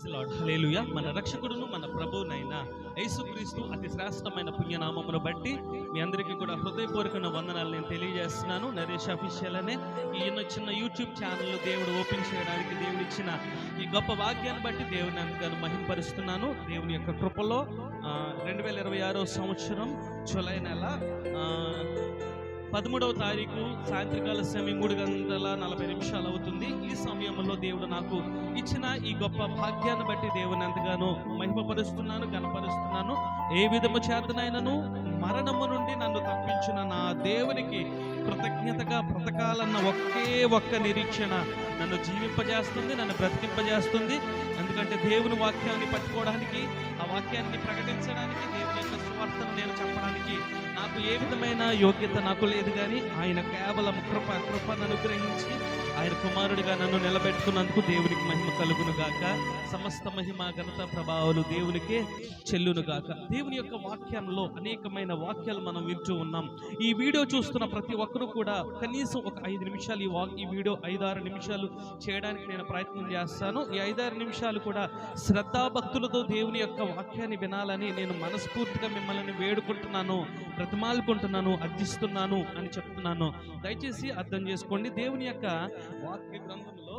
Praise the lord. హల్లెలూయా. మన రక్షకుడును మన ప్రభువునైన యేసుక్రీస్తు అతి శ్రేష్టమైన పుణ్యనామమును బట్టి మీ అందరికీ కూడా హృదయపూర్వక వందనాలు నేను తెలియజేస్తున్నాను. నరేష్ అఫీషియల్ అనే ఈ చిన్న యూట్యూబ్ ఛానల్ దేవుడు ఓపెన్ చేయడానికి దేవుడు ఇచ్చిన ఈ గొప్ప వాక్యాన్ని బట్టి దేవుని అంతగాను మహింపరుస్తున్నాను. దేవుని యొక్క కృపలో 2026 సంవత్సరం జూలై నెల 13వ తారీఖు సాయంత్రకాల సమయం 3:40 అవుతుంది. ఈ సమయంలో దేవుడు నాకు ఇచ్చిన ఈ గొప్ప భాగ్యాన్ని బట్టి దేవుని ఎంతగానో మహిమపరుస్తున్నాను, కనపరుస్తున్నాను. ఏ విధము చేతనైనను మరణము నుండి నన్ను తప్పించిన నా దేవునికి కృతజ్ఞతగా బ్రతకాలన్న ఒక్క నిరీక్షణ నన్ను జీవింపజేస్తుంది, నన్ను బ్రతికింపజేస్తుంది. ఎందుకంటే దేవుని వాక్యాన్ని పట్టుకోవడానికి, ఆ వాక్యాన్ని ప్రకటించడానికి, దేవుని యొక్క సువార్తను నేను చెప్పడానికి నాకు ఏ విధమైన యోగ్యత నాకు లేదు. కానీ ఆయన కేవలం కృపను అనుగ్రహించి ఆయన కుమారుడిగా నన్ను నిలబెట్టుకున్నందుకు దేవునికి మహిమ కలుగును గాక. సమస్త మహిమ ఘనత ప్రభావాలు దేవునికే చెల్లును గాక. దేవుని యొక్క వాక్యంలో అనేకమైన వాక్యాలు మనం వింటూ ఉన్నాం. ఈ వీడియో చూస్తున్న ప్రతి ఒక్కరూ కూడా కనీసం ఒక 5 నిమిషాలు ఈ వీడియో 5-6 నిమిషాలు చేయడానికి నేను ప్రయత్నం చేస్తాను. ఈ 5-6 నిమిషాలు కూడా శ్రద్ధాభక్తులతో దేవుని యొక్క వాక్యాన్ని వినాలని నేను మనస్ఫూర్తిగా మిమ్మల్ని వేడుకుంటున్నాను, బ్రతిమాలుకుంటున్నాను, అర్థిస్తున్నాను అని చెప్తున్నాను. దయచేసి అర్థం చేసుకోండి. దేవుని యొక్క వాక్య గ్రంథంలో,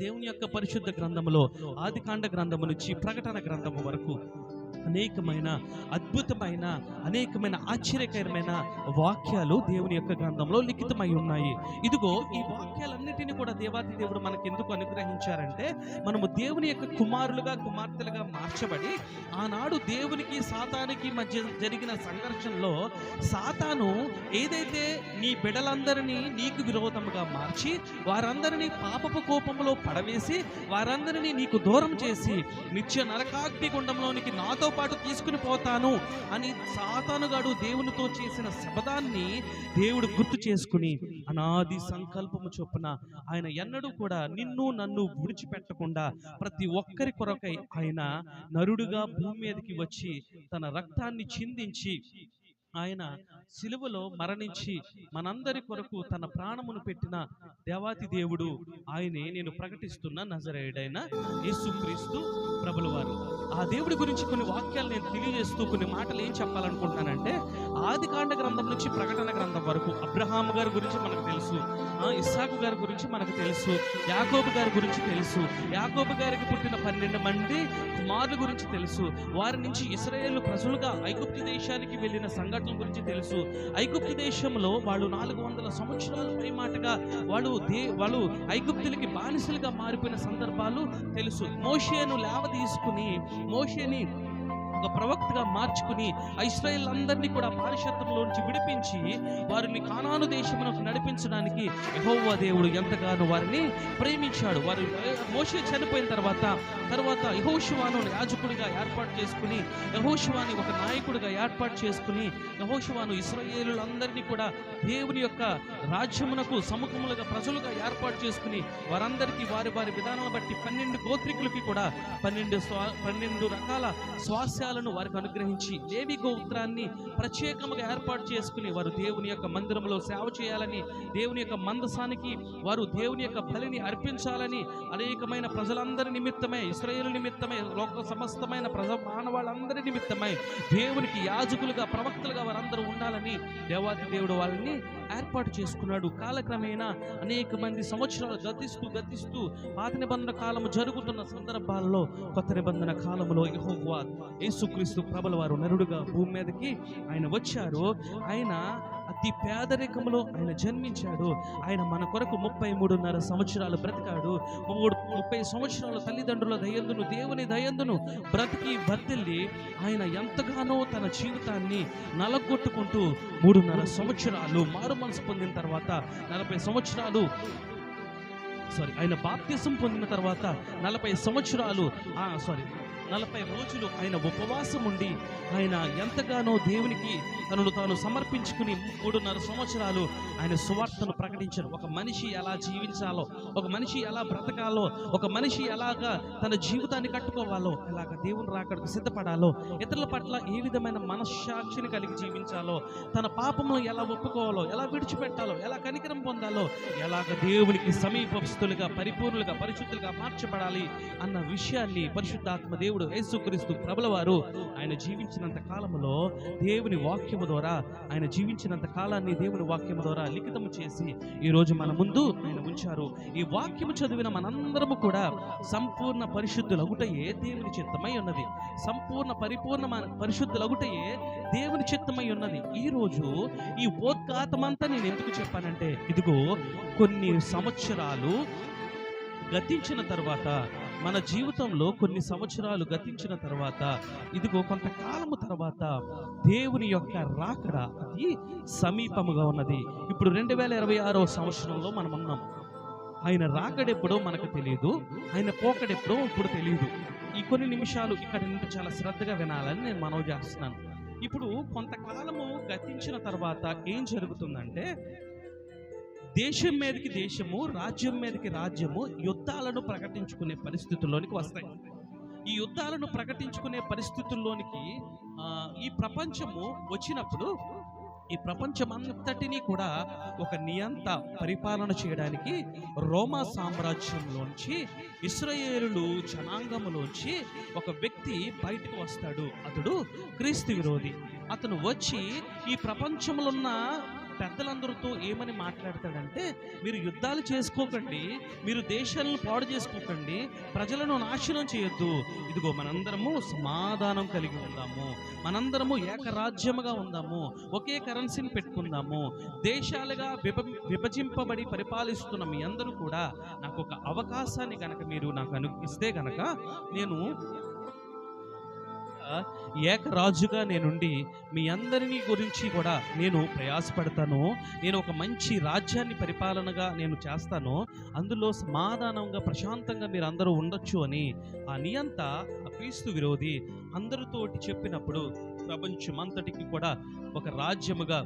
దేవుని యొక్క పరిశుద్ధ గ్రంథములో ఆదికాండ గ్రంథము నుంచి ప్రకటన గ్రంథము వరకు అనేకమైన అద్భుతమైన అనేకమైన ఆశ్చర్యకరమైన వాక్యాలు దేవుని యొక్క గ్రంథంలో లిఖితమై ఉన్నాయి. ఇదిగో ఈ వాక్యాలన్నిటినీ కూడా దేవాది దేవుడు మనకు ఎందుకు అనుగ్రహించారంటే, మనము దేవుని యొక్క కుమారులుగా కుమార్తెలుగా మార్చబడి, ఆనాడు దేవునికి సాతానికి మధ్య జరిగిన సంఘర్షణలో సాతాను ఏదైతే నీ బిడ్డలందరినీ నీకు విరోధముగా మార్చి వారందరినీ పాపపు కోపంలో పడవేసి వారందరినీ నీకు దూరం చేసి నిత్య నరకాగ్ని గుండంలోనికి నాతో పాటు తీసుకుని పోతాను అని సాతానుగాడు దేవునితో చేసిన శపథాన్ని దేవుడు గుర్తు చేసుకుని అనాది సంకల్పము చొప్పున ఆయన ఎన్నడూ కూడా నిన్ను నన్ను విడిచిపెట్టకుండా ప్రతి ఒక్కరి కొరకై ఆయన నరుడుగా భూమి మీదకి వచ్చి తన రక్తాన్ని చిందించి ఆయన సిలువలో మరణించి మనందరి కొరకు తన ప్రాణమును పెట్టిన దేవాతి దేవుడు ఆయనే నేను ప్రకటిస్తున్న నజరేయుడైన యేసుక్రీస్తు ప్రభుల వారు. ఆ దేవుడి గురించి కొన్ని వాక్యాలు నేను తెలియజేస్తూ కొన్ని మాటలు ఏం చెప్పాలనుకుంటున్నానంటే, ఆదికాండ గ్రంథం నుంచి ప్రకటన గ్రంథం వరకు అబ్రహాము గారి గురించి మనకు తెలుసు, ఇస్సాకు గారి గురించి మనకు తెలుసు, యాకోబు గారి గురించి తెలుసు, యాకోబు గారికి పుట్టిన 12 మంది కుమారుల గురించి తెలుసు, వారి నుంచి ఇశ్రాయేలు ప్రజలుగా ఐగుప్తు దేశానికి వెళ్ళిన సంఘటన గురించి తెలుసు. ఐగుప్తు దేశంలో వాళ్ళు 400 సంవత్సరాల పైమాటగా వాళ్ళు ఐగుప్తులకి బానిసలుగా మారిపోయిన సందర్భాలు తెలుసు. మోషేను తీసుకుని మోషేని ఒక ప్రవక్తగా మార్చుకుని ఇశ్రాయేల్ అందరినీ కూడా బానిసత్వంలో నుంచి విడిపించి వారిని కానాను దేశమునకు నడిపించడానికి యెహోవా దేవుడు ఎంతగానో వారిని ప్రేమించాడు. వారు మోషే చనిపోయిన తర్వాత యెహోషువను యాజకుడిగా ఏర్పాటు చేసుకుని, యెహోషువని ఒక నాయకుడిగా ఏర్పాటు చేసుకుని, యెహోషువను ఇశ్రాయేలులందరినీ కూడా దేవుని యొక్క రాజ్యమునకు సముఖములుగా ప్రజలుగా ఏర్పాటు చేసుకుని వారందరికీ వారి విధానాలను బట్టి 12 గోత్రికులకి కూడా 12 రకాల స్వాస్యాలను వారికి అనుగ్రహించి లేవి గోత్రాన్ని ప్రత్యేకముగా ఏర్పాటు చేసుకుని వారు దేవుని యొక్క మందిరంలో సేవ చేయాలని, దేవుని యొక్క మందసానికి వారు దేవుని యొక్క బలిని అర్పించాలని, అనేకమైన ప్రజలందరి నిమిత్తమై, ఇశ్రాయేలు నిమిత్తమై, లోక సమస్తమైన మానవాళ్ళందరి నిమిత్తమై దేవునికి యాజకులుగా ప్రవక్తలుగా వారందరూ ఉండాలని దేవాది దేవుడు వాళ్ళని ఏర్పాటు చేసుకున్నాడు. కాలక్రమేణా అనేక మంది సంవత్సరాలు గతిస్తూ పాత నిబంధన కాలము జరుగుతున్న సందర్భాల్లో కొత్త నిబంధన కాలంలో యెహోవా యేసుక్రీస్తు ప్రభుల వారు నరుడుగా భూమి మీదకి ఆయన వచ్చారు. ఆయన అతి పేదరికంలో ఆయన జన్మించాడు. ఆయన మన కొరకు 33.5 సంవత్సరాలు బ్రతికాడు. 30 సంవత్సరాలు తల్లిదండ్రుల దయందును దేవుని దయందును బ్రతికి బతిల్లి ఆయన ఎంతగానో తన జీవితాన్ని నలగొట్టుకుంటూ 3.5 సంవత్సరాలు మారు మనసు పొందిన తర్వాత 40 సంవత్సరాలు ఆయన బాప్తిసం పొందిన తర్వాత 40 సంవత్సరాలు 40 రోజులు ఆయన ఉపవాసం ఉండి ఆయన ఎంతగానో దేవునికి తనను తాను సమర్పించుకుని 3.5 సంవత్సరాలు ఆయన సువార్తను ప్రకటించారు. ఒక మనిషి ఎలా జీవించాలో, ఒక మనిషి ఎలా బ్రతకాలో, ఒక మనిషి ఎలాగా తన జీవితాన్ని కట్టుకోవాలో, ఎలాగ దేవుని రాకడకు సిద్ధపడాలో, ఇతరుల పట్ల ఏ విధమైన మనస్సాక్షిని కలిగి జీవించాలో, తన పాపములను ఎలా ఒప్పుకోవాలో, ఎలా విడిచిపెట్టాలో, ఎలా కనికరం పొందాలో, ఎలాగ దేవునికి సమీపస్తులుగా పరిపూర్ణులుగా పరిశుద్ధులుగా మార్చబడాలి అన్న విషయాన్ని పరిశుద్ధాత్మ దేవుడు యేసుక్రీస్తు ప్రభుల వారు ఆయన జీవించినంత కాలంలో దేవుని వాక్యము ద్వారా, ఆయన జీవించినంత కాలాన్ని దేవుని వాక్యము ద్వారా లిఖితము చేసి ఈరోజు మన ముందు ఆయన ఉంచారు. ఈ వాక్యము చదివిన మనందరము కూడా సంపూర్ణ పరిశుద్ధులగుటయే దేవుని చిత్తమై ఉన్నది. సంపూర్ణ పరిపూర్ణమైన పరిశుద్ధులగుటయే దేవుని చిత్తమై ఉన్నది. ఈరోజు ఈ ఉపోద్ఘాతమంతా నేను ఎందుకు చెప్పానంటే, ఇదిగో కొన్ని సంవత్సరాలు గతించిన తర్వాత, మన జీవితంలో కొన్ని సంవత్సరాలు గతించిన తర్వాత, ఇదిగో కొంతకాలము తర్వాత దేవుని యొక్క రాకడ అది సమీపముగా ఉన్నది. ఇప్పుడు 2026వ సంవత్సరంలో మనం ఉన్నాం. ఆయన రాకడెప్పుడో మనకు తెలియదు, ఆయన పోకడెప్పుడో ఇప్పుడు తెలియదు. ఈ కొన్ని నిమిషాలు ఇక్కడ నుండి చాలా శ్రద్ధగా వినాలని నేను మనవి చేస్తున్నాను. ఇప్పుడు కొంతకాలము గతించిన తర్వాత ఏం జరుగుతుందంటే, దేశం మీదకి దేశము, రాజ్యం మీదకి రాజ్యము యుద్ధాలను ప్రకటించుకునే పరిస్థితుల్లోనికి వస్తాయి. ఈ యుద్ధాలను ప్రకటించుకునే పరిస్థితుల్లోనికి ఈ ప్రపంచము వచ్చినప్పుడు, ఈ ప్రపంచమంతటినీ కూడా ఒక నియంత పరిపాలన చేయడానికి రోమా సామ్రాజ్యంలోంచి, ఇశ్రాయేలు జనాంగంలోంచి ఒక వ్యక్తి బయటకు వస్తాడు. అతడు క్రీస్తు విరోధి. అతను వచ్చి ఈ ప్రపంచంలో ఉన్న పెద్దలందరితో ఏమని మాట్లాడతాడంటే, మీరు యుద్ధాలు చేసుకోకండి, మీరు దేశాలను పాడు చేసుకోకండి, ప్రజలను నాశనం చేయొద్దు. ఇదిగో మనందరము సమాధానం కలిగి ఉందాము, మనందరము ఏకరాజ్యముగా ఉందాము, ఒకే కరెన్సీని పెట్టుకుందాము, దేశాలుగా విభజింపబడి పరిపాలిస్తున్న మీ అందరూ కూడా నాకు ఒక అవకాశాన్ని కనుక మీరు నాకు అనుగ్రహిస్తే గనక నేను ఏకరాజుగా నేనుండి మీ అందరినీ గురించి కూడా నేను ప్రయాసపడతాను. నేను ఒక మంచి రాజ్యాన్ని పరిపాలనగా నేను చేస్తాను. అందులో సమాధానంగా ప్రశాంతంగా మీరు అందరూ ఉండొచ్చు అని ఆ నియంత క్రీస్తు విరోధి అందరితోటి చెప్పినప్పుడు, ప్రపంచమంతటికి కూడా ఒక రాజ్యముగా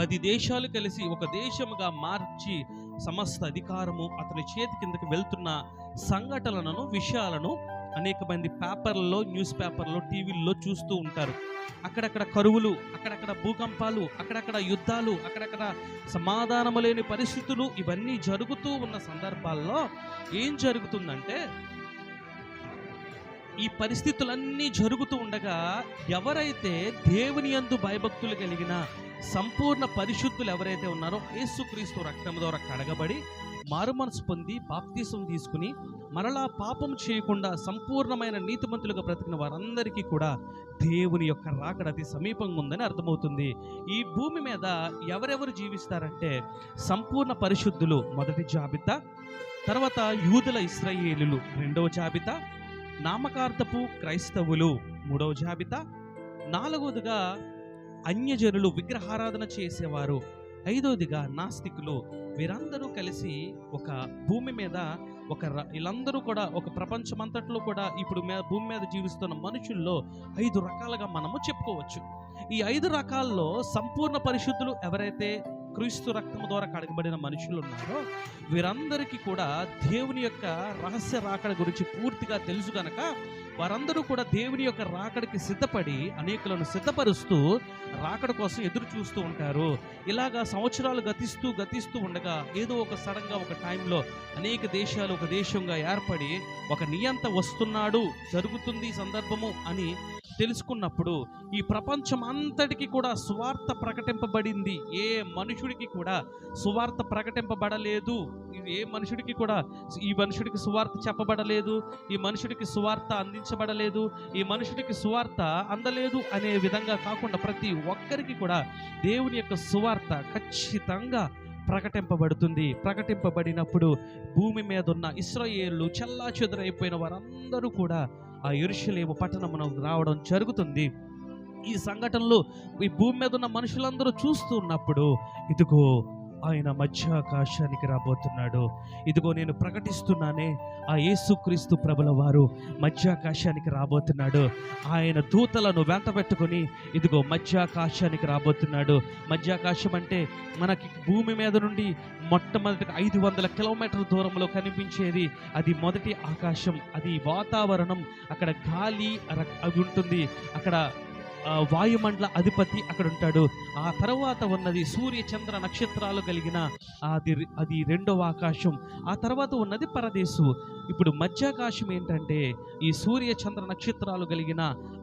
10 దేశాలు కలిసి ఒక దేశముగా మార్చి సమస్త అధికారము అతని చేతి కిందకి వెళ్తున్న సంఘటనలను, విషయాలను అనేక మంది పేపర్లలో, న్యూస్ పేపర్లో, టీవీల్లో చూస్తూ ఉంటారు. అక్కడక్కడ కరువులు, అక్కడక్కడ భూకంపాలు, అక్కడక్కడ యుద్ధాలు, అక్కడక్కడ సమాధానము లేని పరిస్థితులు ఇవన్నీ జరుగుతూ ఉన్న సందర్భాల్లో ఏం జరుగుతుందంటే, ఈ పరిస్థితులన్నీ జరుగుతూ ఉండగా ఎవరైతే దేవుని యందు భయభక్తులు కలిగిన సంపూర్ణ పరిశుద్ధులు ఎవరైతే ఉన్నారో, యేసుక్రీస్తు రక్తం ద్వారా కడగబడి మారుమనసు పొంది బాప్తీసం తీసుకుని మరలా పాపం చేయకుండా సంపూర్ణమైన నీతిమంతులుగా బ్రతికిన వారందరికీ కూడా దేవుని యొక్క రాకడ అతి సమీపంగా ఉందని అర్థమవుతుంది. ఈ భూమి మీద ఎవరెవరు జీవిస్తారంటే, సంపూర్ణ పరిశుద్ధులు మొదటి జాబితా, తర్వాత యూదుల ఇశ్రాయేలులు రెండవ జాబితా, నామకార్థపు క్రైస్తవులు మూడవ జాబితా, నాలుగవదిగా అన్యజనులు విగ్రహారాధన చేసేవారు, ఐదవదిగా నాస్తికులు. వీరందరూ కలిసి ఒక భూమి మీద వీళ్ళందరూ కూడా ఒక ప్రపంచమంతట్లో కూడా ఇప్పుడు భూమి మీద జీవిస్తున్న మనుషుల్లో 5 రకాలుగా మనము చెప్పుకోవచ్చు. ఈ 5 రకాల్లో సంపూర్ణ పరిశుద్ధులు ఎవరైతే క్రీస్తు రక్తము ద్వారా కడగబడిన మనుషులు ఉన్నారో, వీరందరికీ కూడా దేవుని యొక్క రహస్య రాకడ గురించి పూర్తిగా తెలుసు కనుక వారందరూ కూడా దేవుని యొక్క రాకడికి సిద్ధపడి అనేకులను సిద్ధపరుస్తూ రాకడ కోసం ఎదురు చూస్తూ ఉంటారు. ఇలాగా సంవత్సరాలు గతిస్తూ ఉండగా ఏదో ఒక సడన్గా ఒక టైంలో అనేక దేశాలు ఒక దేశంగా ఏర్పడి ఒక నియంత వస్తున్నాడు, జరుగుతుంది సందర్భము అని తెలుసుకున్నప్పుడు ఈ ప్రపంచం అంతటికి కూడా సువార్త ప్రకటింపబడింది. ఏ మనుషుడికి కూడా సువార్త ప్రకటింపబడలేదు. ఏ మనుషుడికి కూడా ఈ మనుషుడికి సువార్త చెప్పబడలేదు, ఈ మనుషుడికి సువార్త అందించబడలేదు, ఈ మనుషుడికి సువార్త అందలేదు అనే విధంగా కాకుండా ప్రతి ఒక్కరికి కూడా దేవుని యొక్క సువార్త ఖచ్చితంగా ప్రకటింపబడుతుంది. ప్రకటింపబడినప్పుడు భూమి మీద ఉన్న ఇశ్రాయేలు చెల్లాచెదరైపోయిన వారందరూ కూడా ఆ యెరూషలేము పట్టణమునకు రావడం జరుగుతుంది. ఈ సంఘటనలు ఈ భూమి మీద ఉన్న మనుషులందరూ చూస్తూ ఉన్నప్పుడు ఇదిగో ఆయన మధ్యాకాశానికి రాబోతున్నాడు. ఇదిగో నేను ప్రకటిస్తున్నానే, ఆ యేసుక్రీస్తు ప్రభుల వారు మధ్యాకాశానికి రాబోతున్నాడు. ఆయన దూతలను వెంట పెట్టుకొని ఇదిగో మధ్యాకాశానికి రాబోతున్నాడు. మధ్యాకాశం అంటే మనకి భూమి మీద నుండి మొట్టమొదటి 500 కిలోమీటర్ల దూరంలో కనిపించేది అది మొదటి ఆకాశం. అది వాతావరణం, అక్కడ గాలి అవి ఉంటుంది, అక్కడ వాయుమండల అధిపతి అక్కడ ఉంటాడు. ఆ తర్వాత ఉన్నది సూర్య చంద్ర నక్షత్రాలు కలిగిన అది రెండవ ఆకాశం. ఆ తర్వాత ఉన్నది పరదేశు. ఇప్పుడు మధ్యాకాశం ఏంటంటే ఈ సూర్య చంద్ర నక్షత్రాలు కలిగిన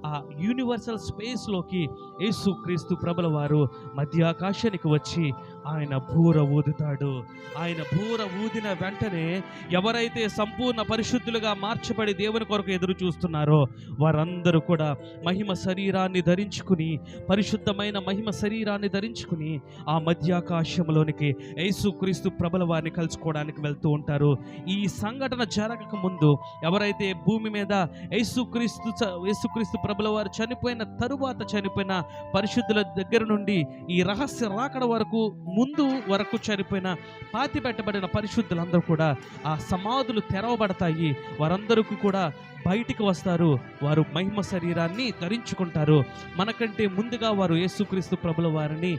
ఆ యూనివర్సల్ స్పేస్లోకి యేసుక్రీస్తు ప్రభుల వారు మధ్యాకాశానికి వచ్చి ఆయన బూర ఊదుతాడు. ఆయన బూర ఊదిన వెంటనే ఎవరైతే సంపూర్ణ పరిశుద్ధులుగా మార్చబడి దేవుని కొరకు ఎదురు చూస్తున్నారో వారందరూ కూడా మహిమ శరీరాన్ని ధరించుకుని, పరిశుద్ధమైన మహిమ శరీరాన్ని ధరించుకుని ఆ మధ్యాకాశంలోనికి యేసుక్రీస్తు ప్రభుల వారిని కలుసుకోవడానికి వెళ్తూ ఉంటారు. ఈ సంఘటన జరగక ముందు ఎవరైతే భూమి మీద యేసుక్రీస్తు ప్రభుల వారు చనిపోయిన తరువాత చనిపోయిన పరిశుద్ధుల దగ్గర నుండి ఈ రహస్య రాకడ ముందు వరకు చనిపోయిన పాతి పెట్టబడిన పరిశుద్ధులందరూ కూడా ఆ సమాధులు తెరవబడతాయి. వారందరికీ కూడా బయటికి వస్తారు. వారు మహిమ శరీరాన్ని ధరించుకుంటారు. మనకంటే ముందుగా వారు యేసుక్రీస్తు ప్రభుల వారిని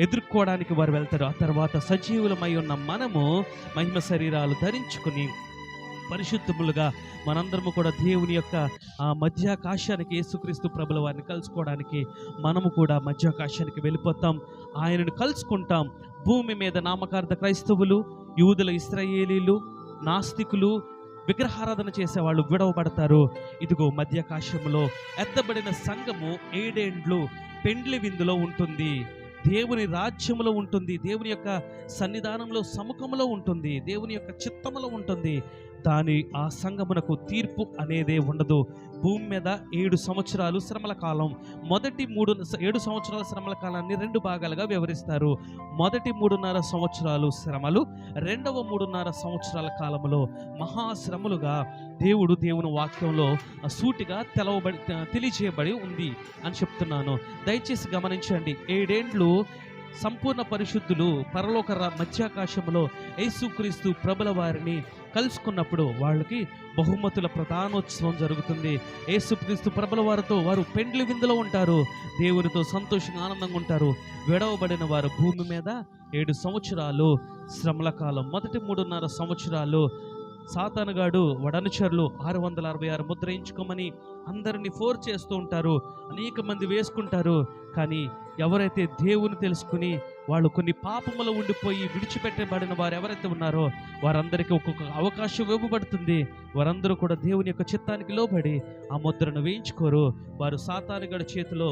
ఎదుర్కోవడానికి వారు వెళ్తారు. ఆ తర్వాత సజీవులమై ఉన్న మనము మహిమ శరీరాలు ధరించుకుని పరిశుద్ధములుగా మనందరము కూడా దేవుని యొక్క ఆ మధ్యాకాశానికి యేసుక్రీస్తు ప్రభుల వారిని కలుసుకోవడానికి మనము కూడా మధ్యాకాశానికి వెళ్ళిపోతాం. ఆయనను కలుసుకుంటాం. భూమి మీద నామకార్థ క్రైస్తవులు, యూదుల ఇశ్రాయేలీలు, నాస్తికులు, విగ్రహారాధన చేసేవాళ్ళు విడవబడతారు. ఇదిగో మధ్యాకాశంలో ఎత్తబడిన సంఘము 7 ఏండ్లు పెండ్లి విందులో ఉంటుంది, దేవుని రాజ్యములో ఉంటుంది, దేవుని యొక్క సన్నిధానంలో సముఖంలో ఉంటుంది, దేవుని యొక్క చిత్తములో ఉంటుంది. ఆ సంఘమునకు తీర్పు అనేదే ఉండదు. భూమి మీద 7 సంవత్సరాలు శ్రమల కాలం. మొదటి 7 సంవత్సరాల శ్రమల కాలాన్ని 2 భాగాలుగా వివరిస్తారు. మొదటి 3.5 సంవత్సరాలు శ్రమలు, రెండవ 3.5 సంవత్సరాల కాలంలో మహాశ్రమలుగా దేవుని వాక్యంలో సూటిగా తెలియజేయబడి ఉంది అని చెప్తున్నాను. దయచేసి గమనించండి. 7 ఏండ్లు సంపూర్ణ పరిశుద్ధులు పరలోక మధ్యాకాశంలో యేసుక్రీస్తు ప్రభుల వారిని కలుసుకున్నప్పుడు వాళ్ళకి బహుమతుల ప్రధానోత్సవం జరుగుతుంది. యేసుక్రీస్తు ప్రభుల వారితో వారు పెండ్లి విందులో ఉంటారు, దేవునితో సంతోషంగా ఆనందంగా ఉంటారు. విడవబడిన వారు భూమి మీద 7 సంవత్సరాలు శ్రమల కాలం. మొదటి 3.5 సంవత్సరాలు సాతానుగాడు వడనుచరులు 666 ముద్ర వేయించుకోమని అందరినీ ఫోర్స్ చేస్తూ ఉంటారు. అనేక మంది వేసుకుంటారు. కానీ ఎవరైతే దేవుని తెలుసుకుని వాళ్ళు కొన్ని పాపములో ఉండిపోయి విడిచిపెట్టబడిన వారు ఎవరైతే ఉన్నారో వారందరికీ ఒక్కొక్క అవకాశం ఇవ్వబడుతుంది. వారందరూ కూడా దేవుని యొక్క చిత్తానికి లోబడి ఆ ముద్రను వేయించుకోరు. వారు సాతానుగాడి చేతిలో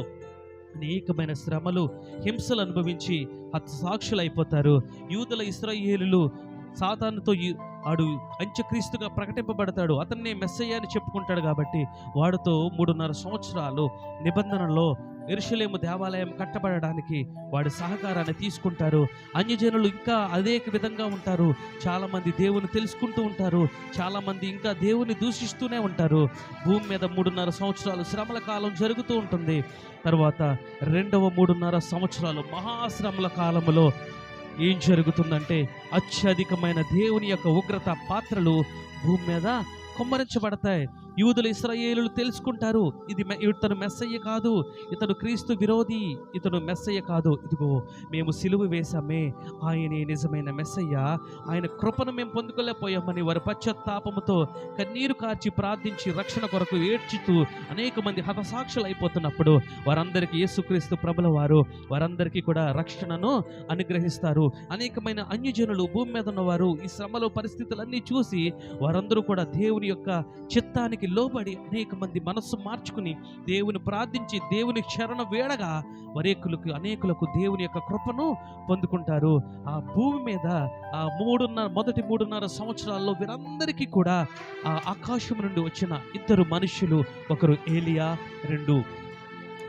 అనేకమైన శ్రమలు, హింసలు అనుభవించి హతసాక్షులు అయిపోతారు. యూదుల ఇశ్రాయేలులు సాతానుతో వాడు అంత్యక్రీస్తుగా ప్రకటింపబడతాడు. అతన్నే మెస్సయ్య అని చెప్పుకుంటాడు. కాబట్టి వాడితో 3.5 సంవత్సరాలు నిబంధనలో యెరూషలేము దేవాలయం కట్టబడడానికి వాడి సహకారాన్ని తీసుకుంటారు. అన్యజనులు ఇంకా అనేక విధంగా ఉంటారు. చాలామంది దేవుని తెలుసుకుంటూ ఉంటారు, చాలామంది ఇంకా దేవుని దూషిస్తూనే ఉంటారు. భూమి మీద 3.5 సంవత్సరాలు శ్రమల కాలం జరుగుతూ ఉంటుంది. తర్వాత రెండవ 3.5 సంవత్సరాలు మహాశ్రమల కాలంలో ఏం జరుగుతుందంటే అత్యధికమైన దేవుని యొక్క ఉగ్రత పాత్రలు భూమి మీద కుమ్మరించబడతాయి. యూదుల ఇశ్రాయేలులు తెలుసుకుంటారు, ఇతను మెస్సయ్య కాదు, ఇతను క్రీస్తు విరోధి, ఇతను మెస్సయ్య కాదు. ఇదిగో మేము సిలువ వేశామే, ఆయనే నిజమైన మెస్సయ్య, ఆయన కృపను మేము పొందుకోలేకపోయామని వారు పశ్చాత్తాపముతో కన్నీరు కార్చి ప్రార్థించి రక్షణ కొరకు ఏడ్చుతూ అనేక మంది హతసాక్షులు అయిపోతున్నప్పుడు వారందరికీ యేసుక్రీస్తు ప్రభుల వారు వారందరికీ కూడా రక్షణను అనుగ్రహిస్తారు. అనేకమైన అన్యజనులు భూమి మీద ఉన్నవారు ఈ శ్రమలో పరిస్థితులన్నీ చూసి వారందరూ కూడా దేవుని యొక్క చిత్తానికి లోబడి అనేక మంది మనస్సు మార్చుకుని దేవుని ప్రార్థించి దేవుని శరణ వేడగా అనేకులకు దేవుని యొక్క కృపను పొందుకుంటారు. ఆ భూమి మీద మొదటి 3.5 సంవత్సరాల్లో వీరందరికీ కూడా ఆ ఆకాశం నుండి వచ్చిన 2 మనుషులు, ఒకరు ఏలియా, 2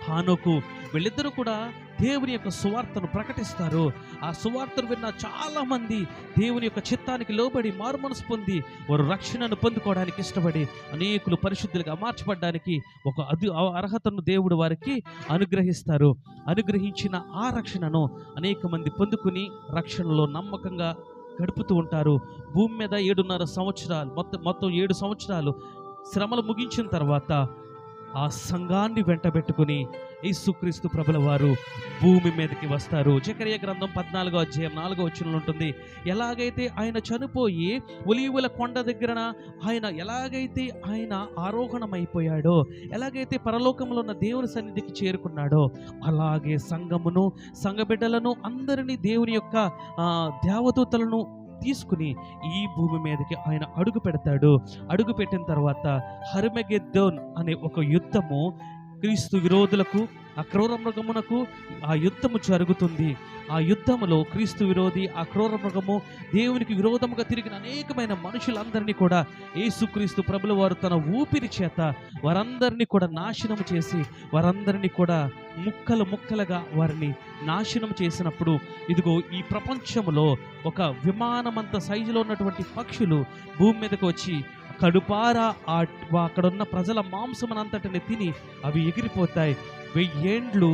హానోకు, వీళ్ళిద్దరూ కూడా దేవుని యొక్క సువార్తను ప్రకటిస్తారు. ఆ సువార్తను విన్న చాలా మంది దేవుని యొక్క చిత్తానికి లోబడి మారుమనసు పొంది వారు రక్షణను పొందుకోవడానికి ఇష్టపడి అనేకులు పరిశుద్ధులుగా మార్చబడడానికి ఒక అర్హతను దేవుడు వారికి అనుగ్రహిస్తారు. అనుగ్రహించిన ఆ రక్షణను అనేక మంది పొందుకుని రక్షణలో నమ్మకంగా గడుపుతూ ఉంటారు. భూమి మీద 7.5 సంవత్సరాలు మొత్తం 7 సంవత్సరాలు శ్రమలు ముగించిన తర్వాత ఆ సంఘాన్ని వెంటబెట్టుకుని యేసుక్రీస్తు ప్రభుల వారు భూమి మీదకి వస్తారు. జకరియా గ్రంథం 14వ అధ్యాయం 4వ వచనంలో ఉంటుంది, ఎలాగైతే ఆయన చనిపోయి ఒలీవల కొండ దగ్గర ఎలాగైతే ఆయన ఆరోహణమైపోయాడో, ఎలాగైతే పరలోకంలో ఉన్న దేవుని సన్నిధికి చేరుకున్నాడో, అలాగే సంఘమును, సంఘ బిడ్డలను అందరినీ దేవుని యొక్క దేవదూతలను తీసుకుని ఈ భూమి మీదకి ఆయన అడుగు పెడతాడు. అడుగు పెట్టిన తర్వాత హర్మగెద్దోన్ అనే ఒక యుద్ధము క్రీస్తు విరోధులకు, అక్రూర మృగమునకు ఆ యుద్ధము జరుగుతుంది. ఆ యుద్ధములో క్రీస్తు విరోధి, ఆ క్రూర మృగము, దేవునికి విరోధముగా తిరిగిన అనేకమైన మనుషులందరినీ కూడా యేసుక్రీస్తు ప్రభుల వారు తన ఊపిరి చేత వారందరినీ కూడా నాశనం చేసి, వారందరినీ కూడా ముక్కలు ముక్కలుగా వారిని నాశనం చేసినప్పుడు, ఇదిగో ఈ ప్రపంచంలో ఒక విమానమంత సైజులో ఉన్నటువంటి పక్షులు భూమి మీదకి వచ్చి కడుపారా అక్కడున్న ప్రజల మాంసమనంతటిని తిని అవి ఎగిరిపోతాయి. 1000 ఏండ్లు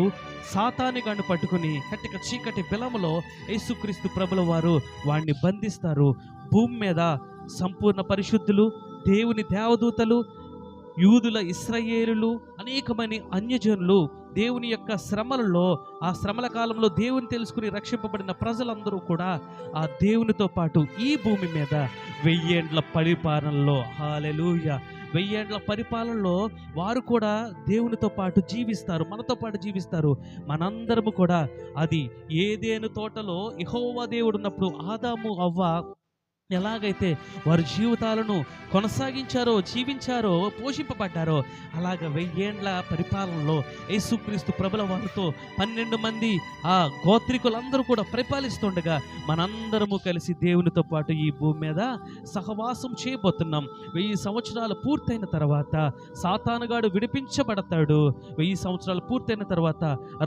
సాతానుగాన్ని పట్టుకుని కట్టిక చీకటి బిలములో యేసుక్రీస్తు ప్రభుల వారు వాడిని బంధిస్తారు. భూమి మీద సంపూర్ణ పరిశుద్ధులు, దేవుని దేవదూతలు, యూదుల ఇశ్రాయేలులు, అనేకమైన అన్యజనులు దేవుని యొక్క శ్రమలలో, ఆ శ్రమల కాలంలో దేవుని తెలుసుకుని రక్షింపబడిన ప్రజలందరూ కూడా ఆ దేవునితో పాటు ఈ భూమి మీద 1000 ఏండ్ల పరిపాలనలో, హల్లెలూయా, 1000 ఏండ్ల పరిపాలనలో వారు కూడా దేవునితో పాటు జీవిస్తారు, మనతో పాటు జీవిస్తారు. మనందరము కూడా అది ఏదెను తోటలో యెహోవా దేవుడు ఉన్నప్పుడు ఆదాము అవ్వ ఎలాగైతే వారి జీవితాలను కొనసాగించారో, జీవించారో, పోషింపబడ్డారో, అలాగ 1000 ఏండ్ల పరిపాలనలో యేసుక్రీస్తు ప్రభుల వారితో 12 మంది ఆ గోత్రికులందరూ కూడా పరిపాలిస్తుండగా మనందరము కలిసి దేవునితో పాటు ఈ భూమి మీద సహవాసం చేయబోతున్నాం. 1000 సంవత్సరాలు పూర్తయిన తర్వాత సాతానుగాడు విడిపించబడతాడు. 1000 సంవత్సరాలు పూర్తయిన తర్వాత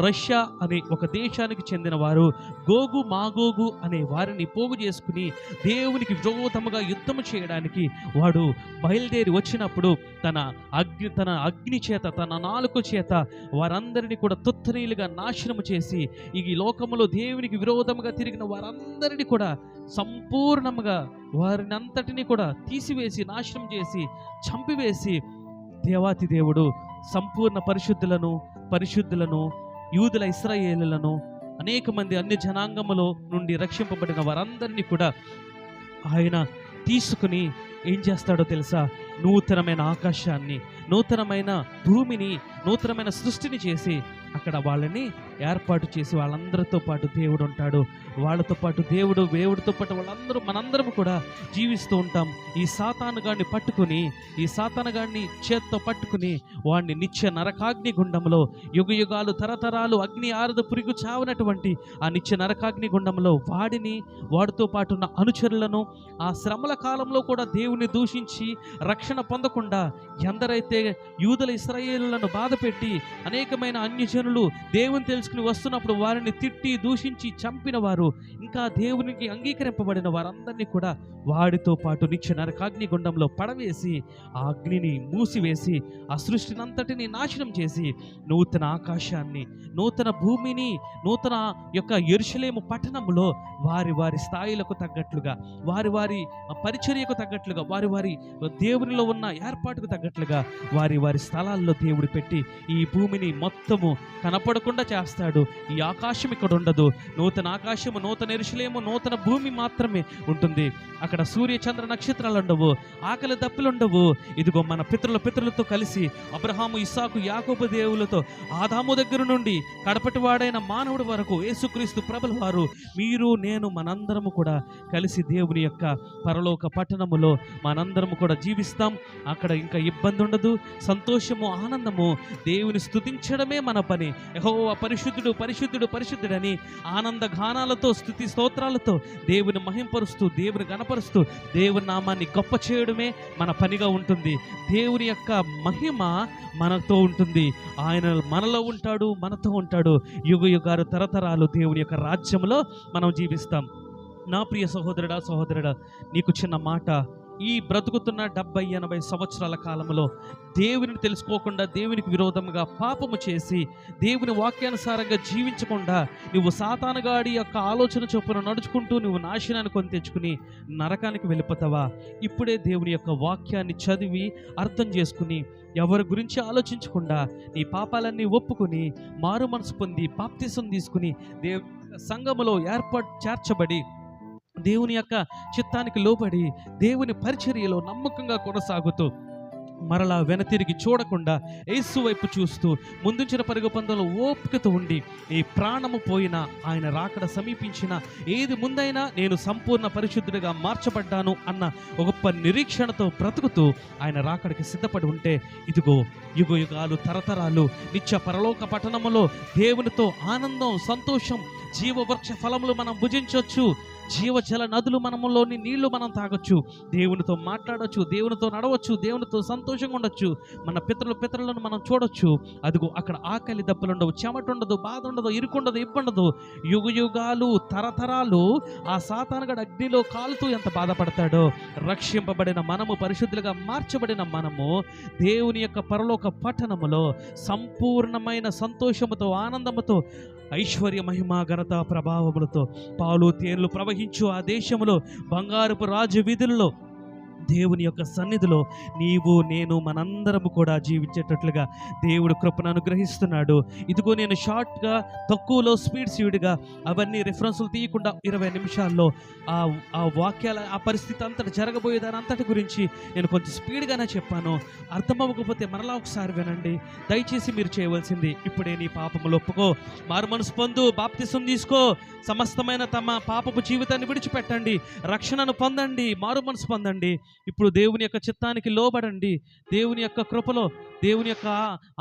రష్యా అనే ఒక దేశానికి చెందిన వారు గోగు మాగోగు అనే వారిని పోగు చేసుకుని దేవునికి విరోధముగా యుద్ధము చేయడానికి వాడు బయలుదేరి వచ్చినప్పుడు తన అగ్ని చేత, తన నాలుక చేత వారందరినీ కూడా తుత్తనీలుగా నాశనము చేసి, ఈ లోకములో దేవునికి విరోధముగా తిరిగిన వారందరినీ కూడా సంపూర్ణముగా వారిని అంతటినీ కూడా తీసివేసి, నాశనం చేసి, చంపివేసి, దేవాతి దేవుడు సంపూర్ణ పరిశుద్ధులను యూదుల ఇశ్రాయేలులను, అనేక మంది అన్య జనాంగములో నుండి రక్షింపబడిన వారందరినీ కూడా ఆయన తీసుకుని ఏం చేస్తాడో తెలుసా? నూతనమైన ఆకాశాన్ని, నూతనమైన భూమిని, నూతనమైన సృష్టిని చేసి అక్కడ వాళ్ళని ఏర్పాటు చేసి వాళ్ళందరితో పాటు దేవుడు ఉంటాడు. వాళ్ళతో పాటు దేవుడితో పాటు మనందరం కూడా జీవిస్తూ ఉంటాం. ఈ సాతానుగాడిని పట్టుకుని, ఈ సాతానుగాడిని చేత్తో పట్టుకుని వాడిని నిత్య నరకాగ్ని గుండంలో యుగయుగాలు తరతరాలు అగ్ని ఆరదు పురుగు చావనటువంటి ఆ నిత్య నరకాగ్ని గుండంలో వాడితో పాటు ఉన్న అనుచరులను, ఆ శ్రమల కాలంలో కూడా దేవుని దూషించి రక్షణ పొందకుండా ఎందరైతే యూదుల ఇశ్రాయేలులను బాధపెట్టి అనేకమైన అన్యజనులు దేవుని తెలుసుకుని వస్తున్నప్పుడు వారిని తిట్టి దూషించి చంపిన వారు, ఇంకా దేవునికి అంగీకరింపబడిన వారందరినీ కూడా వాడితో పాటు నిత్య నరకాగ్ని గుండంలో పడవేసి ఆ అగ్నిని మూసివేసి ఆ సృష్టినంతటిని నాశనం చేసి నూతన ఆకాశాన్ని, నూతన భూమిని, నూతన యొక్క యెరూషలేము పట్టణంలో వారి స్థాయిలకు తగ్గట్లుగా, వారి పరిచర్యకు తగ్గట్లుగా, వారి దేవునిలో ఉన్న ఏర్పాటుకు తగ్గట్లుగా వారి స్థలాల్లో దేవుడు పెట్టి ఈ భూమిని మొత్తము కనపడకుండా చేస్తాడు. ఈ ఆకాశం ఇక్కడ ఉండదు. నూతన ఆకాశము, నూతన యెరూషలేము, నూతన భూమి మాత్రమే ఉంటుంది. అక్కడ సూర్య చంద్ర నక్షత్రాలు ఉండవు, ఆకలి దప్పులు ఉండవు. ఇదిగో మన పితరులతో కలిసి అబ్రహాము, ఇస్సాకు, యాకోబు దేవులతో ఆదాము దగ్గర నుండి కడపటి వాడైన మానవుడి వరకు యేసుక్రీస్తు ప్రభుల వారు, మీరు నేను మనందరము కూడా కలిసి దేవుని యొక్క పరలోక పట్టణములో మనందరము కూడా జీవిస్తాం. అక్కడ ఇంకా ఇబ్బంది ఉండదు, సంతోషము, ఆనందము, దేవుని స్తుతించడమే మన పని. యెహోవా పరిశుద్ధ పరిశుద్ధుడు పరిశుద్ధుడు పరిశుద్ధుడని ఆనంద గానాలతో స్తుతి స్తోత్రాలతో దేవుని మహింపరుస్తూ దేవుని గణపరుస్తూ దేవుని నామాన్ని గొప్ప చేయడమే మన పనిగా ఉంటుంది. దేవుని యొక్క మహిమ మనతో ఉంటుంది. ఆయన మనలో ఉంటాడు, మనతో ఉంటాడు. యుగ యుగాలు తరతరాలు దేవుని యొక్క రాజ్యంలో మనం జీవిస్తాం. నా ప్రియ సహోదరుడా సహోదరుడా, నీకు చిన్న మాట. ఈ బ్రతుకుతున్న 70-80 సంవత్సరాల కాలంలో దేవుని తెలుసుకోకుండా దేవునికి విరోధంగా పాపము చేసి దేవుని వాక్యానుసారంగా జీవించకుండా నువ్వు సాతానుగాడి యొక్క ఆలోచన చొప్పున నడుచుకుంటూ నువ్వు నాశనాన్ని కొని తెచ్చుకుని నరకానికి వెళ్ళిపోతావా? ఇప్పుడే దేవుని యొక్క వాక్యాన్ని చదివి అర్థం చేసుకుని ఎవరి గురించి ఆలోచించకుండా నీ పాపాలన్నీ ఒప్పుకొని మారు మనసు పొంది బాప్తిసం తీసుకుని సంఘములో చేర్చబడి దేవుని యొక్క చిత్తానికి లోబడి దేవుని పరిచర్యలో నమ్మకంగా కొనసాగుతూ మరలా వెనతిరిగి చూడకుండా యేసు వైపు చూస్తూ ముందుంచిన పరుగు పందెంలో ఓపికతో ఉండి ఈ ప్రాణము పోయినా ఆయన రాకడ సమీపించిన ఏది ముందైనా నేను సంపూర్ణ పరిశుద్ధుడిగా మార్చబడ్డాను అన్న ఒక గొప్ప నిరీక్షణతో బ్రతుకుతూ ఆయన రాకడికి సిద్ధపడి ఉంటే ఇదిగో యుగ యుగాలు తరతరాలు నిత్య పరలోక పట్టణములో దేవునితో ఆనందం సంతోషం జీవవృక్ష ఫలములు మనం భుజించవచ్చు. జీవజల నదులు మనములోని నీళ్లు మనం తాగొచ్చు, దేవునితో మాట్లాడవచ్చు, దేవునితో నడవచ్చు, దేవునితో సంతోషంగా ఉండొచ్చు, మన పితరులను మనం చూడొచ్చు. అదిగో అక్కడ ఆకలి దెబ్బలు ఉండవు, చెమట ఉండదు, బాధ ఉండదు, ఇరుకుండదు, ఇబ్బండదు. యుగ యుగాలు తరతరాలు ఆ సాతానుగాడు అగ్నిలో కాలుతూ ఎంత బాధపడతాడో, రక్షింపబడిన మనము పరిశుద్ధులుగా మార్చబడిన మనము దేవుని యొక్క పరలోక పట్టణములో సంపూర్ణమైన సంతోషముతో ఆనందముతో ఐశ్వర్య మహిమ ఘనత ప్రభావములతో పాలు తేనెలు ప్రవహించు ఆ దేశంలో బంగారపు రాజు వీధుల్లో దేవుని యొక్క సన్నిధిలో నీవు నేను మనందరము కూడా జీవించేటట్లుగా దేవుడు కృపను అనుగ్రహిస్తున్నాడు. ఇదిగో నేను షార్ట్గా తక్కువలో స్పీడ్గా అవన్నీ రిఫరెన్సులు తీయకుండా 20 నిమిషాల్లో ఆ వాక్యాల ఆ పరిస్థితి అంతటి జరగబోయేదాని అంతటి గురించి నేను కొంచెం స్పీడ్గానే చెప్పాను. అర్థమవ్వకపోతే మరలా ఒకసారి వినండి. దయచేసి మీరు చేయవలసింది ఇప్పుడే నీ పాపములు ఒప్పుకో, మారు మనసు పొందు, బాప్తిసం తీసుకో, సమస్తమైన తమ పాపపు జీవితాన్ని విడిచిపెట్టండి, రక్షణను పొందండి, మారు మనసు పొందండి. ఇప్పుడు దేవుని యొక్క చిత్తానికి లోబడండి. దేవుని యొక్క కృపలో దేవుని యొక్క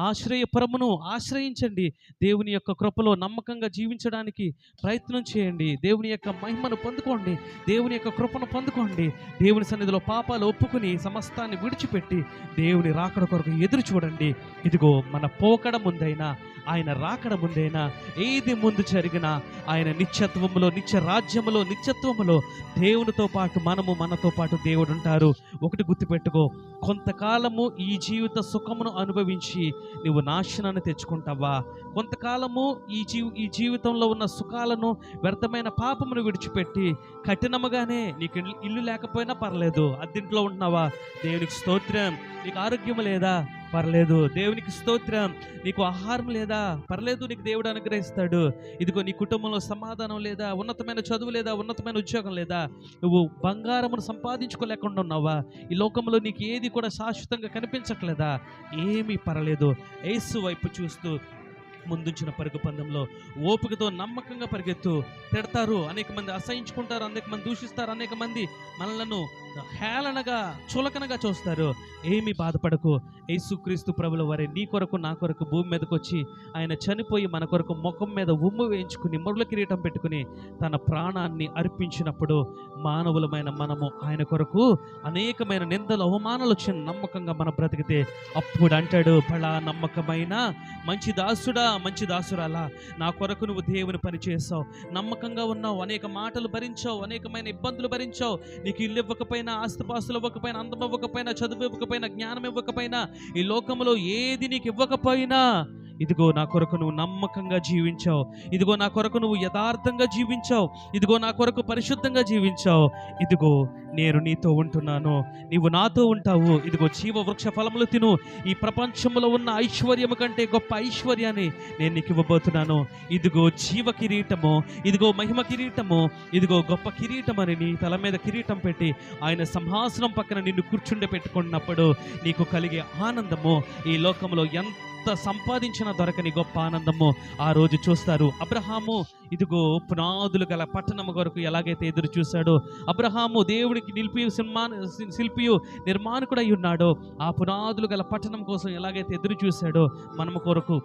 ఆశ్రయపురమును ఆశ్రయించండి. దేవుని యొక్క కృపలో నమ్మకంగా జీవించడానికి ప్రయత్నం చేయండి. దేవుని యొక్క మహిమను పొందుకోండి, దేవుని యొక్క కృపను పొందుకోండి. దేవుని సన్నిధిలో పాపాలు ఒప్పుకుని సమస్తాన్ని విడిచిపెట్టి దేవుని రాకడ కొరకు ఎదురు చూడండి. ఇదిగో మన పోకడ ముందైనా ఆయన రాకడ ముందైనా ఏది ముందు జరిగినా ఆయన నిత్యత్వములో నిత్య రాజ్యములో నిత్యత్వములో దేవునితో పాటు మనతో పాటు దేవుడు ఉంటారు. ఒకటి గుర్తుపెట్టుకో, కొంతకాలము ఈ జీవిత సుఖమును అనుభవించి నువ్వు నాశనాన్ని తెచ్చుకుంటావా? కొంతకాలము ఈ జీవితంలో ఉన్న సుఖాలను వ్యర్థమైన పాపమును విడిచిపెట్టి కఠినముగానే నీకు ఇల్లు లేకపోయినా పర్లేదు, అద్దెంట్లో ఉంటున్నావా? దేవునికి స్తోత్రం. నీకు ఆరోగ్యం లేదా? పర్లేదు, దేవునికి స్తోత్రం. నీకు ఆహారం లేదా? పర్లేదు, నీకు దేవుడు అనుగ్రహిస్తాడు. ఇదిగో నీ కుటుంబంలో సమాధానం లేదా? ఉన్నతమైన చదువు లేదా? ఉన్నతమైన ఉద్యోగం లేదా? నువ్వు బంగారమును సంపాదించుకోలేకుండా ఉన్నావా? ఈ లోకంలో నీకు ఏది కూడా శాశ్వతంగా కనిపించట్లేదా? ఏమీ పర్లేదు. యేసు వైపు చూస్తూ ముందుంచిన పరుగు పందెంలో ఓపికతో నమ్మకంగా పరిగెత్తు. తిడతారు, అనేక మంది అసహించుకుంటారు, అనేక మంది దూషిస్తారు, అనేక మంది మనలను హేళనగా చులకనగా చూస్తారు. ఏమీ బాధపడకు. యేసుక్రీస్తు ప్రభుల వారే నీ కొరకు నా కొరకు భూమి మీదకి వచ్చి ఆయన చనిపోయి మన కొరకు ముఖం మీద ఉమ్ము వేయించుకుని మురళ కిరీటం పెట్టుకుని తన ప్రాణాన్ని అర్పించినప్పుడు మానవులమైన మనము ఆయన కొరకు అనేకమైన నిందలు అవమానాలు వచ్చిన నమ్మకంగా మనం బ్రతికితే అప్పుడు అంటాడు, బలా నమ్మకమైన మంచి దాసుడా, మంచి దాసురాలా, నా కొరకు నువ్వు దేవుని పని చేసావు, నమ్మకంగా ఉన్నావు, అనేక మాటలు భరించావు, అనేకమైన ఇబ్బందులు భరించావు. నీకు ఇల్లు ఇవ్వకపోయినా, ఆస్తిపాస్తులు ఇవ్వకపోయినా, అందం ఇవ్వకపోయినా, చదువు ఇవ్వకపోయినా, జ్ఞానం ఇవ్వకపోయినా, ఈ లోకంలో ఏది నీకు ఇవ్వకపోయినా, ఇదిగో నా కొరకు నువ్వు నమ్మకంగా జీవించావు, ఇదిగో నా కొరకు నువ్వు యథార్థంగా జీవించావు, ఇదిగో నా కొరకు పరిశుద్ధంగా జీవించావు, ఇదిగో నేను నీతో ఉంటున్నాను, నీవు నాతో ఉంటావు. ఇదిగో జీవ వృక్ష ఫలములు తిను, ఈ ప్రపంచంలో ఉన్న ఐశ్వర్యము కంటే గొప్ప ఐశ్వర్యాన్ని నేను నీకు ఇవ్వబోతున్నాను. ఇదిగో జీవ కిరీటము, ఇదిగో మహిమ కిరీటము, ఇదిగో గొప్ప కిరీటం అని నీ తల మీద కిరీటం పెట్టి ఆయన సింహాసనం పక్కన నిన్ను కూర్చుండే పెట్టుకున్నప్పుడు నీకు కలిగే ఆనందము ఈ లోకంలో ఎంత సంపాదించిన దొరకని గొప్ప ఆనందము ఆ రోజు చూస్తారు. అబ్రహాము ఇదిగో పునాదులు గల పట్టణము కొరకు ఎలాగైతే ఎదురు చూశాడో, అబ్రహాము దేవునికి శిల్పియు నిర్మాణకుడై ఉన్నాడో, ఆ పునాదులు గల పట్టణం కోసం ఎలాగైతే ఎదురు చూశాడో మనము కొరకు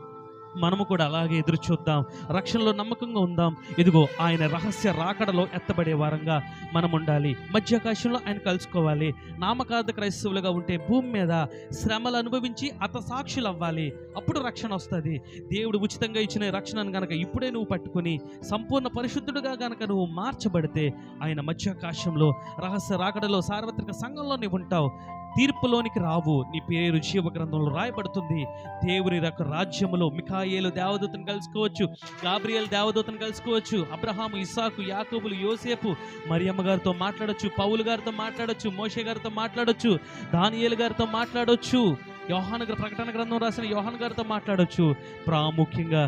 మనము కూడా అలాగే ఎదురు చూద్దాం, రక్షణలో నమ్మకంగా ఉందాం. ఇదిగో ఆయన రహస్య రాకడలో ఎత్తబడే వారంగా మనం ఉండాలి. మధ్యాకాశంలో ఆయన కలుసుకోవాలి. నామకార్థ క్రైస్తవులుగా ఉంటే భూమి మీద శ్రమలు అనుభవించి హతసాక్షులు అవ్వాలి. అప్పుడు రక్షణ వస్తుంది. దేవుడు ఉచితంగా ఇచ్చిన రక్షణను గనక ఇప్పుడే నువ్వు పట్టుకుని సంపూర్ణ పరిశుద్ధుడుగా గనక నువ్వు మార్చబడితే ఆయన మధ్యాకాశంలో రహస్య రాకడలో సార్వత్రిక సంఘంలో నువ్వు ఉంటావు. తీర్పులోనికి రావు. నీ పేరు జీవ గ్రంథంలో రాయబడుతుంది. దేవుని రాజ్యములో మిఖాయేలు దేవదూతను కలుసుకోవచ్చు, గాబ్రియేల్ దేవదూతను కలుసుకోవచ్చు, అబ్రహాము, ఇస్సాకు, యాకోబులు, యోసేపు, మరియమ్మ గారితో మాట్లాడొచ్చు, పౌలు గారితో మాట్లాడొచ్చు, మోషే గారితో మాట్లాడొచ్చు, దానియేలు గారితో మాట్లాడొచ్చు, యోహాను ప్రకటన గ్రంథం రాసిన యోహాను గారితో మాట్లాడొచ్చు. ప్రాముఖ్యంగా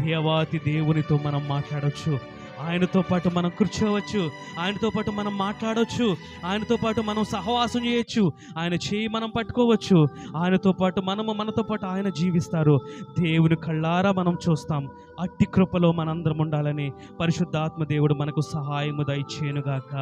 దేవాతి దేవునితో మనం మాట్లాడొచ్చు. ఆయనతో పాటు మనం కూర్చోవచ్చు, ఆయనతో పాటు మనం మాట్లాడవచ్చు, ఆయనతో పాటు మనం సహవాసం చేయొచ్చు, ఆయన చేయి మనం పట్టుకోవచ్చు, ఆయనతో పాటు మనతో పాటు ఆయన జీవిస్తారు. దేవుని కళ్ళారా మనం చూస్తాం. అట్టి కృపలో మనందరం ఉండాలని పరిశుద్ధాత్మ దేవుడు మనకు సహాయము దయచేయునుగాక.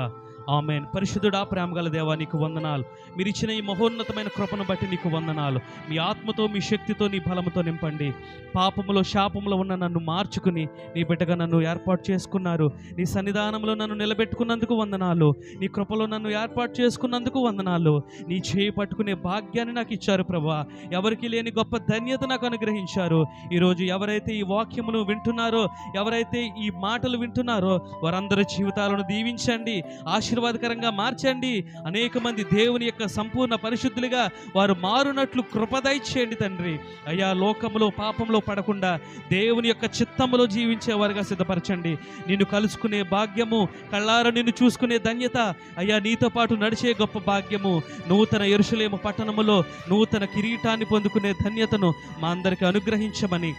ఆమేన్. పరిశుద్ధుడా, ప్రేమగల దేవా, నీకు వందనాలు. మీరు ఇచ్చిన ఈ మహోన్నతమైన కృపను బట్టి నీకు వందనాలు. మీ ఆత్మతో, మీ శక్తితో, నీ బలముతో నింపండి. పాపములో, శాపములో ఉన్న నన్ను మార్చుకుని నీ బిడ్డగా నన్ను ఏర్పాటు చేసుకున్నారు. నీ సన్నిధానంలో నన్ను నిలబెట్టుకున్నందుకు వందనాలు. నీ కృపలో నన్ను ఏర్పాటు చేసుకున్నందుకు వందనాలు. నీ చేయి పట్టుకునే భాగ్యాన్ని నాకు ఇచ్చారు ప్రభువా. ఎవరికి లేని గొప్ప ధన్యత నాకు అనుగ్రహించారు. ఈరోజు ఎవరైతే ఈ వాక్యమును వింటున్నారో, ఎవరైతే ఈ మాటలు వింటున్నారో వారందరి జీవితాలను దీవించండి, ఆశీర్వాదకరంగా మార్చండి. అనేక మంది దేవుని యొక్క సంపూర్ణ పరిశుద్ధులుగా వారు మారునట్లు కృప దయచేయండి తండ్రి. అయ్యా, లోకములో పాపంలో పడకుండా దేవుని యొక్క చిత్తములో జీవించేవారుగా సిద్ధపరచండి. నిన్ను కలుసుకునే భాగ్యము, కళ్ళారా నిన్ను చూసుకునే ధన్యత, అయ్యా నీతో పాటు నడిచే గొప్ప భాగ్యము, నూతన యెరూషలేము పట్టణములో నూతన కిరీటాన్ని పొందుకునే ధన్యతను మా అందరికీ అనుగ్రహించమని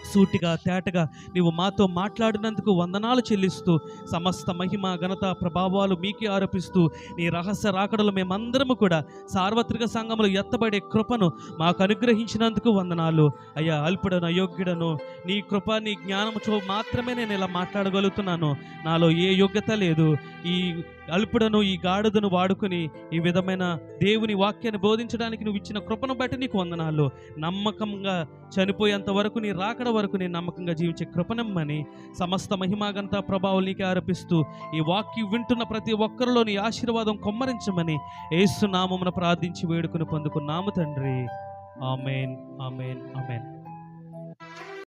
సూటిగా తేటగా నీవు మాతో మాట్లాడినందుకు వందనాలు చెల్లిస్తూ, సమస్త మహిమ, ఘనత, ప్రభావాలు మీకే ఆరోపిస్తూ, నీ రహస్య రాకడలు మేమందరము కూడా సార్వత్రిక సంఘములు ఎత్తబడే కృపను మాకు అనుగ్రహించినందుకు వందనాలు. అయ్యా, అల్పుడను, అయోగ్యుడను, నీ కృప, నీ జ్ఞానముతో మాత్రమే నేను ఇలా మాట్లాడగలుగుతున్నాను. నాలో ఏ యోగ్యత లేదు. ఈ అల్పుడను, ఈ గాడిదను వాడుకుని ఈ విధమైన దేవుని వాక్యాన్ని బోధించడానికి నువ్వు ఇచ్చిన కృపను బట్టి నీకు వందనాలు. నమ్మకంగా చనిపోయేంత వరకు, నీ రాకడ వరకు నేను నమ్మకంగా జీవించే కృపనమ్మని సమస్త మహిమాగంత ప్రభావం నీకే ఆరోపిస్తూ, ఈ వాక్యం వింటున్న ప్రతి ఒక్కరిలో నీ ఆశీర్వాదం కొమ్మరించమని యేసు నామమున ప్రార్థించి వేడుకుని పొందుకున్నాము తండ్రి. ఆమేన్, ఆమేన్, ఆమేన్.